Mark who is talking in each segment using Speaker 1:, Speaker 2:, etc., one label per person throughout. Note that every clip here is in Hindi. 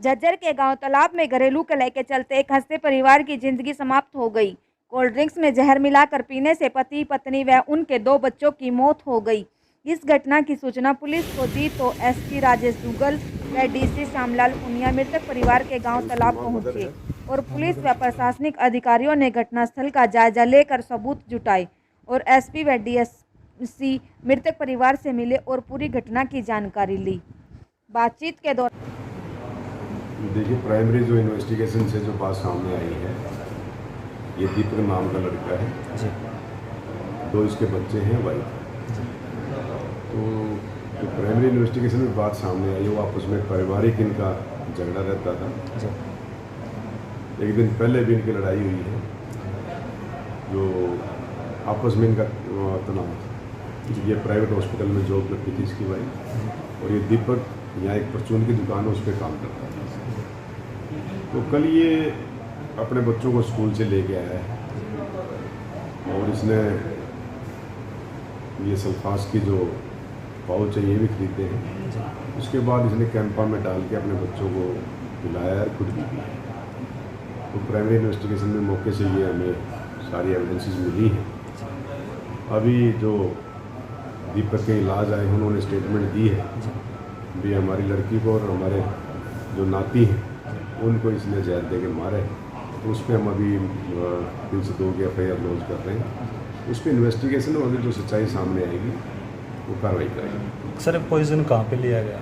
Speaker 1: झज्जर के गांव तालाब में घरेलू कलह के चलते एक हंसते परिवार की जिंदगी समाप्त हो गई। कोल्ड ड्रिंक्स में जहर मिलाकर पीने से पति पत्नी व उनके 2 बच्चों की मौत हो गई। इस घटना की सूचना पुलिस को दी तो एसपी राजेश दुग्गल व डीसी श्यामलाल पुनिया मृतक परिवार के गांव तालाब पहुंचे और पुलिस व प्रशासनिक अधिकारियों ने घटनास्थल का जायजा लेकर सबूत जुटाए और एसपी व डीएसपी मृतक परिवार से मिले और पूरी घटना की जानकारी ली। बातचीत के दौरान
Speaker 2: देखिए, प्राइमरी जो इन्वेस्टिगेशन से जो बात सामने आई है, ये दीपक नाम का लड़का है जी। 2 इसके बच्चे हैं, वाइफ। तो जो प्राइमरी इन्वेस्टिगेशन में बात सामने आई वो आपस में पारिवारिक इनका झगड़ा रहता था जी। एक दिन पहले भी इनकी लड़ाई हुई है, जो आपस में इनका तनाव। ये प्राइवेट हॉस्पिटल में जॉब करती थी इसकी वाइफ, और ये दीपक यहाँ एक परचून की दुकान है, उस पर काम करता था। तो कल ये अपने बच्चों को स्कूल से लेके आया है और इसने ये सल्फास की जो पाउच है ये भी खरीदे हैं। उसके बाद इसने कैंपा में डाल के अपने बच्चों को पिलाया और खुद भी पिया। तो प्राइमरी इन्वेस्टिगेशन में मौके से ये हमें सारी एविडेंसेस मिली हैं। अभी जो दीपक के इलाज आए उन्होंने स्टेटमेंट दी है भी हमारी लड़की को और हमारे जो नाती हैं उनको इसने जहर दे के मारा है। तो उस पर हम अभी 302 की FIR लॉन्च कर रहे हैं। उस पर इन्वेस्टिगेशन और जो सच्चाई सामने आएगी वो कार्रवाई करेंगे।
Speaker 3: सर, पॉइजन कहाँ पे लिया गया?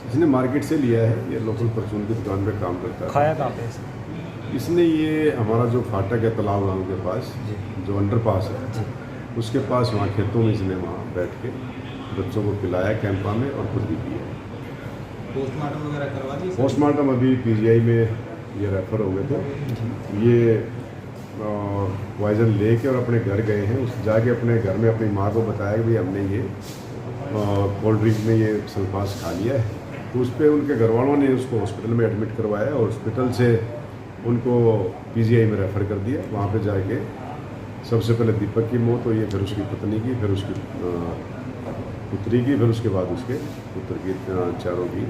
Speaker 2: इसने मार्केट से लिया है, ये लोकल परचून की दुकान पे काम करता है।
Speaker 3: खाया कहाँ पे?
Speaker 2: इसने ये हमारा जो फाटक है तालाब गाँव के पास, जो अंडरपास है उसके पास, वहाँ खेतों में इसने वहाँ बैठ के बच्चों को पिलाया कैंपा में और खुद भी पिया।
Speaker 4: पोस्टमार्टम वगैरह करवा दी?
Speaker 2: पोस्टमार्टम अभी PGI में ये रेफ़र हो गए थे। ये पॉइजन लेके और अपने घर गए हैं। उस जाके अपने घर में अपनी माँ को बताया कि भाई हमने ये कोल्ड ड्रिंक में ये सल्फास खा लिया है। तो उस पर उनके घर वालों ने उसको हॉस्पिटल में एडमिट करवाया और हॉस्पिटल से उनको PGI में रेफ़र कर दिया। वहाँ पे जाके सबसे पहले दीपक की मौत हुई है, फिर उसकी पत्नी की, फिर उसकी पुत्री की, फिर उसके बाद उसके पुत्र की, चारों की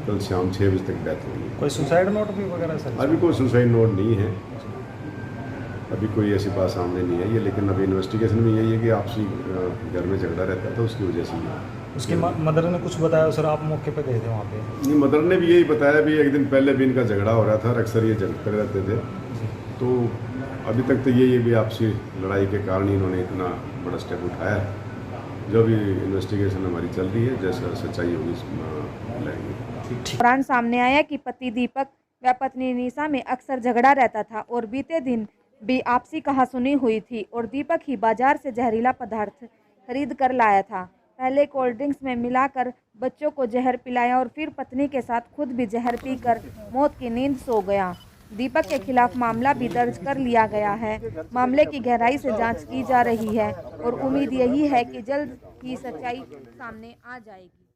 Speaker 2: कल शाम 6 बजे तक डेथ हुई है।
Speaker 3: कोई सुसाइड नोट भी वगैरह सर?
Speaker 2: अभी कोई सुसाइड नोट नहीं है, अभी कोई ऐसी बात सामने नहीं आई है। लेकिन अभी इन्वेस्टिगेशन में यही है कि आपसी घर में झगड़ा रहता था, उसकी वजह से।
Speaker 3: उसकी मदर ने कुछ बताया सर? आप मौके पे गए थे वहाँ पे?
Speaker 2: नहीं, मदर ने भी यही बताया भी एक दिन पहले भी इनका झगड़ा हो रहा था और अक्सर ये झगड़ते रहते थे। तो अभी तक तो यही है भी आपसी लड़ाई के कारण ही इन्होंने इतना बड़ा स्टेप उठाया है। जो भी इन्वेस्टिगेशन हमारी चल रही है, जैसा सच्चाई होगी लाएंगे।
Speaker 1: दौरान सामने आया कि पति दीपक व पत्नी निशा में अक्सर झगड़ा रहता था और बीते दिन भी आपसी कहासुनी हुई थी और दीपक ही बाजार से जहरीला पदार्थ खरीद कर लाया था। पहले कोल्ड ड्रिंक्स में मिलाकर बच्चों को जहर पिलाया और फिर पत्नी के साथ खुद भी जहर पीकर मौत की नींद सो गया। दीपक के खिलाफ मामला भी दर्ज कर लिया गया है। मामले की गहराई से जांच की जा रही है और उम्मीद यही है कि जल्द ही सच्चाई सामने आ जाएगी।